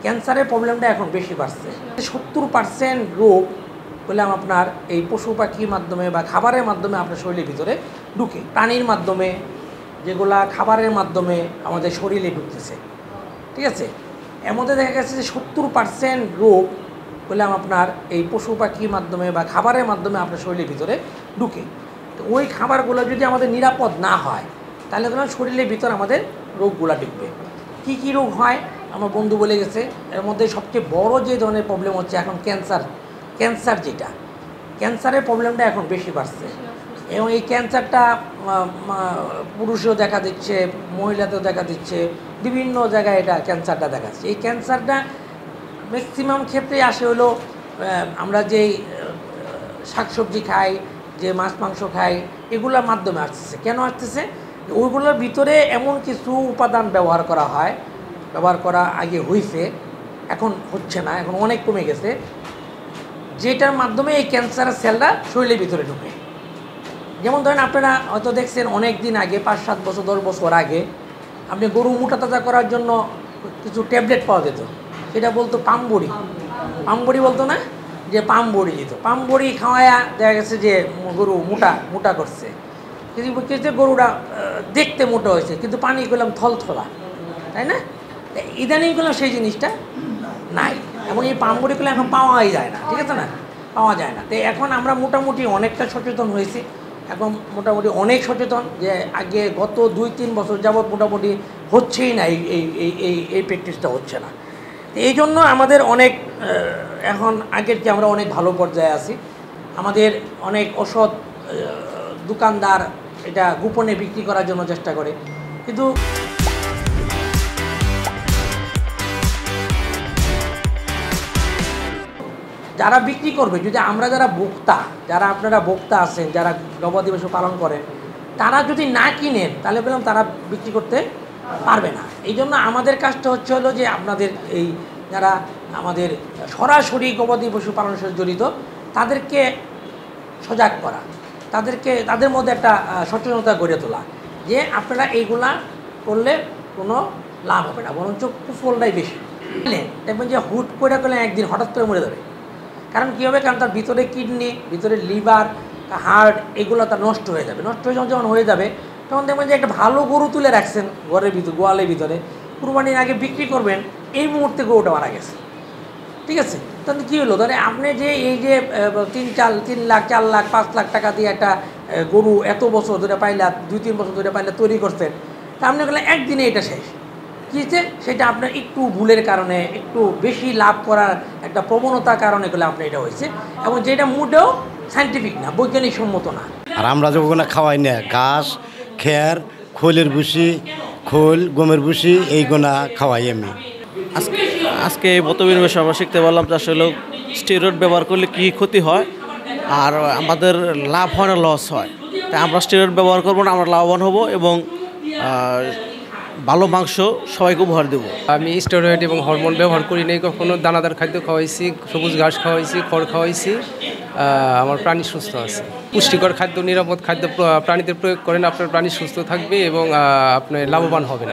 ক্যান্সারের প্রবলেমটা এখন বেশি বাড়ছে। 70% রোগ বললাম আপনার এই পশু পাখির মাধ্যমে বা খাবারের মাধ্যমে আপনার শরীরের ভিতরে ঢুকে, প্রাণীর মাধ্যমে, যেগুলা খাবারের মাধ্যমে আমাদের শরীরে ঢুকতেছে। ঠিক আছে, এর মধ্যে দেখা গেছে যে 70% রোগ বললাম আপনার এই পশু পাখির মাধ্যমে বা খাবারের মাধ্যমে আপনার শরীরের ভিতরে ঢুকে। তো ওই খাবারগুলো যদি আমাদের নিরাপদ না হয় তাহলে ধরুন শরীরের ভিতর আমাদের রোগগুলো ঢুকবে। কী কী রোগ হয় আমার বন্ধু বলে গেছে, এর মধ্যে সবচেয়ে বড় যে ধরনের প্রবলেম হচ্ছে এখন ক্যান্সার যেটা, ক্যান্সারের প্রবলেমটা এখন বেশি বাড়ছে। এবং এই ক্যান্সারটা পুরুষেও দেখা দিচ্ছে, মহিলাতেও দেখা দিচ্ছে, বিভিন্ন জায়গায় এটা ক্যান্সারটা দেখা যাচ্ছে। এই ক্যান্সারটা ম্যাক্সিমাম ক্ষেত্রে আসে হলো আমরা যেই শাকসবজি খাই, যে মাছ মাংস খাই, এগুলোর মাধ্যমে আসতেছে। কেন আসতেছে? ওইগুলোর ভিতরে এমন কিছু উপাদান ব্যবহার করা হয়, ব্যবহার করা আগে হয়েছে, এখন হচ্ছে না, এখন অনেক কমে গেছে, যেটার মাধ্যমে এই ক্যান্সারের সেলটা শরীরের ভিতরে ঢুকে। যেমন ধরেন আপনারা হয়তো দেখছেন অনেক দিন আগে, 5-7 বছর 10 বছর আগে আপনি গরু মোটা তাজা করার জন্য কিছু ট্যাবলেট পাওয়া যেত, সেটা বলতো পামবড়ি বলতো না, যে পামবড়ি যেত, পামবড়ি খাওয়ায়া দেখা গেছে যে গরু মোটা করছে। কিন্তু গরুটা দেখতে মোটা হয়েছে, কিন্তু পানি করলাম থলথলা, তাই না? ইদানিং করলাম সেই জিনিসটা নাই, এবং এই পামবড়ি করলে এখন পাওয়াই যায় না। ঠিক আছে না, পাওয়া যায় না। তো এখন আমরা মোটামুটি অনেকটা সচেতন হয়েছি, এখন মোটামুটি অনেক সচেতন, যে আগে গত 2-3 বছর যাবৎ মোটামুটি হচ্ছেই না, এই প্র্যাকটিসটা হচ্ছে না। এই জন্য আমাদের অনেক এখন আগের যে আমরা অনেক ভালো পর্যায়ে আছি। আমাদের অনেক ওষুধ দোকানদার এটা গোপনে বিক্রি করার জন্য চেষ্টা করে, কিন্তু যারা বিক্রি করবে, যদি আমরা যারা আপনারা ভোক্তা আছেন, যারা গবাদি পশু পালন করেন, তারা যদি না কিনেন তাহলে বললাম তারা বিক্রি করতে পারবে না। এই জন্য আমাদের কাজটা হলো যে আপনাদের এই যারা আমাদের সরাসরি গবাদি পশু পালনের সাথে জড়িত তাদেরকে সজাগ করা, তাদের মধ্যে একটা সচেতনতা গড়ে তোলা, যে আপনারা এইগুলা করলে কোনো লাভ হবে না, বরঞ্চ কুফলটাই বেশি। দেখবেন যে হুট করে করলে একদিন হঠাৎ করে মরে যাবে। কারণ কী হবে? কারণ তার ভিতরে কিডনি, ভিতরে লিভার, হার্ট, এগুলো তার নষ্ট হয়ে যাবে। যখন হয়ে যাবে তখন দেখবেন যে একটা ভালো গরু তুলে রাখছেন গোয়ালের ভিতরে, কুরবানির আগে বিক্রি করবেন, এই মুহূর্তে গরুটা মারা গেছে। ঠিক আছে, তাহলে কী হলো? ধরে আপনি যে এই যে 3 লাখ 4 লাখ 5 লাখ টাকা দিয়ে একটা গরু এত বছর ধরে পাইলা, 2-3 বছর ধরে পাইলা তৈরি করছেন, তা আপনি বললেন একদিনে এটা শেষ। কী হচ্ছে? সেটা আপনার একটু ভুলের কারণে, একটু বেশি লাভ করার একটা প্রবণতার কারণে করলে আপনার এটা হয়েছে, এবং যেটা মোটেও সায়েন্টিফিক না, বৈজ্ঞানিক সম্মত না। আর আমরা যখন খাওয়াই না ঘাস, খের, খোলের ভুসি, গমের ভুসি, এইগুলা খাওয়াই আমি। আজকে এই বক্তব্যের আমরা শিখতে পারলাম যে আসলে স্টেরয়েড ব্যবহার করলে কী ক্ষতি হয়, আর আমাদের লাভ হয় না লস হয়। তাই আমরা স্টেরয়েড ব্যবহার করবো না, আমরা লাভবান হব এবং ভালো মাংস সবাইকে উপহার দেবো। আমি স্টেরয়েড এবং হরমোন ব্যবহার করি নাই কখনো। দানাদার খাদ্য খাওয়াইছি, সবুজ ঘাস খাওয়াইছি, খড় খাওয়াইছি। আমার প্রাণী সুস্থ আছে। পুষ্টিকর খাদ্য, নিরাপদ খাদ্য প্রাণীদের প্রয়োগ করেন, আপনার প্রাণী সুস্থ থাকবে এবং আপনি লাভবান হবেন।